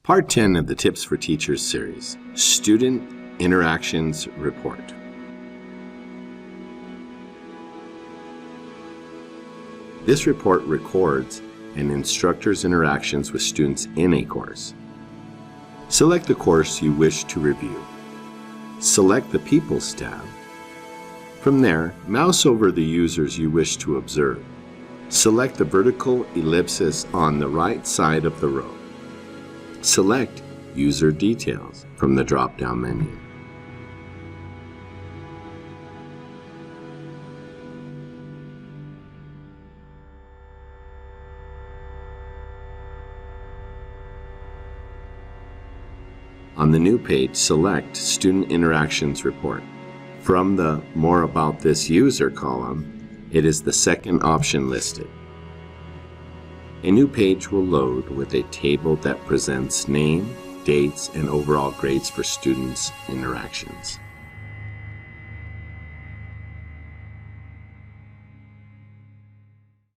Part 10 of the Tips for Teachers series, Student Interactions Report. This report records an instructor's interactions with students in a course. Select the course you wish to review. Select the Peoples tab. From there, mouse over the users you wish to observe. Select the vertical ellipsis on the right side of the row. Select User Details from the drop-down menu. On the new page, select Student Interactions Report. From the More About This User column, it is the second option listed. A new page will load with a table that presents name, dates, and overall grades for students' interactions.